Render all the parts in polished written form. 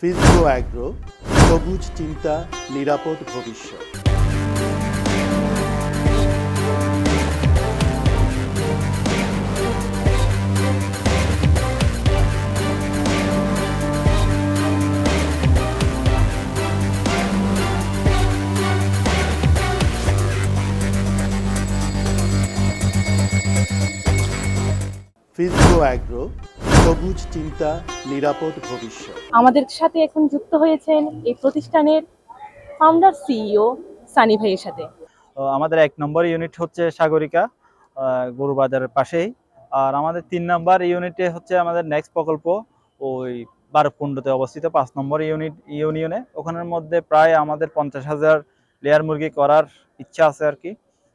ফিজব্রো agro, সবুজ চিন্তা, নিরাপদ ভবিষ্যৎ। ফিজব্রো অ্যাগ্রো, সবুজ চিন্তা, নিরাপদ ভবিষ্যৎ। আমাদের সাথে এখন যুক্ত হয়েছেন এই প্রতিষ্ঠানের ফাউন্ডার সিইও সানি ভাইয়ের সাথে। আমাদের ১ নম্বর ইউনিট হচ্ছে সাগরিকা, গরুবাজারের পাশেই। আর আমাদের ৩ নম্বর ইউনিটে হচ্ছে আমাদের নেক্সট প্রকল্প ওই বারকুণ্ডতে অবস্থিত ৫ নম্বর ইউনিয়নে। ওখানের মধ্যে প্রায় আমাদের ৫০,০০০ লেয়ার মুরগি করার ইচ্ছা আছে আর কি।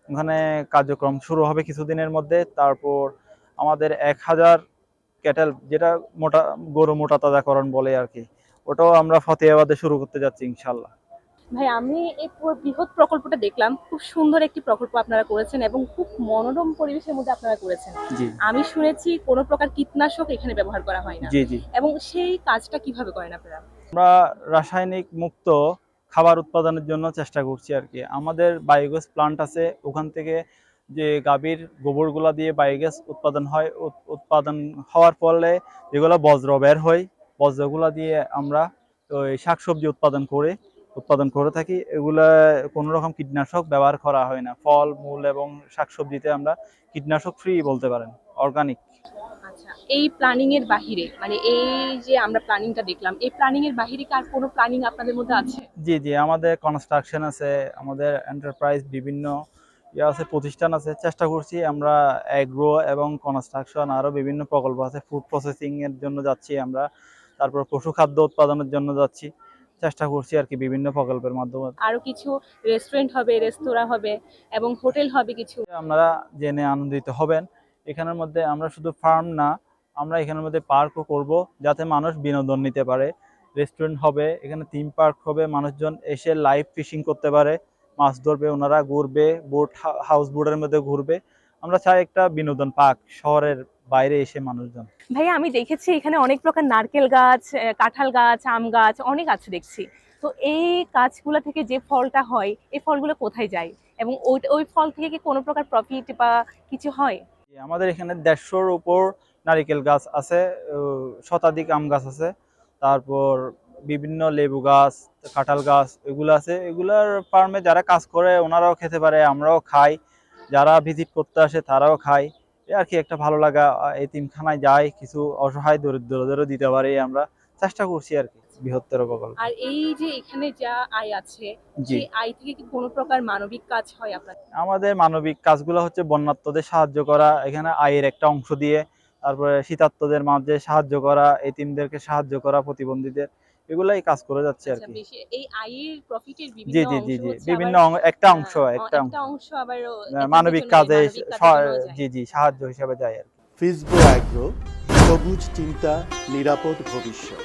ওখানে কার্যক্রম শুরু হবে কিছুদিনের মধ্যে। তারপর আমাদের ১,০০০ ক্যাটেল, যেটা গরু মোটা তাজাকরণ বলে আর কি, ওটাও আমরা ফতেহাবাদে শুরু করতে যাচ্ছি ইনশাল্লাহ। ভাই, আমি এই পুরো বৃহৎ প্রকল্পটা দেখলাম, খুব সুন্দর একটি প্রকল্প আপনারা করেছেন এবং খুব মনোরম পরিবেশের মধ্যে আপনারা করেছেন। জি আমি শুনেছি কোনো প্রকার কীটনাশক এখানে ব্যবহার করা হয় না। জি জি এবং সেই কাজটা কিভাবে করেন আপনারা? আমরা রাসায়নিক মুক্ত খাবার উৎপাদনের জন্য চেষ্টা করছি আর কি। আমাদের বায়োগ্যাস প্লান্ট আছে, ওখান থেকে যে গাভীর গোবরগুলা দিয়ে বায়োগ্যাস উৎপাদন হয়, উৎপাদন হওয়ার ফলে যেগুলো বজ্র বের হয়, বজ্রগুলা দিয়ে আমরা ওই শাকসবজি উৎপাদন করে থাকি। এগুলা কোনো রকম কীটনাশক ব্যবহার করা হয় না। ফল মূল এবং শাকসবজিতে আমরা কীটনাশক ফ্রি বলতে পারেন, অর্গানিক। আচ্ছা, এই প্ল্যানিং এর বাহিরে, মানে এই যে আমরা প্ল্যানিংটা দেখলাম, এই প্ল্যানিং এর বাহিরে কি আর কোনো প্ল্যানিং আপনাদের মধ্যে আছে? জি জি আমাদের কনস্ট্রাকশন আছে, আমাদের এন্টারপ্রাইজ বিভিন্ন আছে, প্রতিষ্ঠান আছে। চেষ্টা করছি আমরা অ্যাগ্রো এবং কনস্ট্রাকশন, আরও বিভিন্ন প্রকল্প আছে, ফুড প্রসেসিং এর জন্য যাচ্ছি আমরা, তারপর পশু খাদ্য উৎপাদনের জন্য যাচ্ছি। চেষ্টা করছি আর কি বিভিন্ন প্রকল্পের মাধ্যমে। আরো কিছু রেস্টুরেন্ট হবে, রেস্তোরাঁ হবে এবং হোটেল হবে কিছু। আপনারা জেনে আনন্দিত হবেন, এখানের মধ্যে আমরা শুধু ফার্ম না, আমরা এখানের মধ্যে পার্কও করব, যাতে মানুষ বিনোদন নিতে পারে। রেস্টুরেন্ট হবে, এখানে থিম পার্ক হবে, মানুষজন এসে লাইভ ফিশিং করতে পারে, মাছ ধরবে, ওনারা ঘুরবে, হাউস বোটের মধ্যে ঘুরবে। আমরা চাই একটা বিনোদন পার্ক, শহরের বাইরে এসে মানুষজন। ভাইয়া, আমি দেখেছি এখানে অনেক প্রকার নারকেল গাছ, কাঁঠাল গাছ, আম গাছ অনেক আছে দেখছি। তো এই গাছগুলো থেকে যে ফলটা হয়, এই ফলগুলো কোথায় যায় এবং ওই ফল থেকে কি কোনো প্রকার প্রফিট বা কিছু হয়? আমাদের এখানে ১৫০-র উপর নারিকেল গাছ আছে, শতাধিক আম গাছ আছে, তারপর বিভিন্ন লেবু গাছ, কাঁঠাল গাছ এগুলো আছে। এগুলার ফার্মে যারা কাজ করে ওনারাও খেতে পারে, আমরাও খাই, যারা ভিজিট করতে আসে তারাও খায়। এই আর কি একটা ভালো লাগা। এতিমখানায় যাই, কিছু অসহায় দরিদ্রদেরও দিতে পারি, আমরা চেষ্টা করছি আর কি বৃহত্তর প্রকল্প। আর এই যে এখানে যা আয় আছে, জি, সেই আয় থেকে কি কোনো প্রকার মানবিক কাজ হয় আপনার? আমাদের মানবিক কাজগুলো হচ্ছে বন্যার্তদের সাহায্য করা, এখানে আয়ের একটা অংশ দিয়ে। তারপরে শীতার্তদের মাঝে সাহায্য করা, এতিমদেরকে সাহায্য করা, প্রতিবন্ধীদের, এগুলাই কাজ করে যাচ্ছে আর আচ্ছা, কি। বেশি এই আয়ের প্রফিটের জি বিভিন্ন জি অংশ জি জি হচ্ছে বিভিন্ন আবার একটা অংশ একটা অংশ আবার মানবিক কাজে জি জি সাহায্য হিসাবে যায় আর কি। ফিজব্রো অ্যাগ্রো, সবুজ চিন্তা, নিরাপদ ভবিষ্যৎ।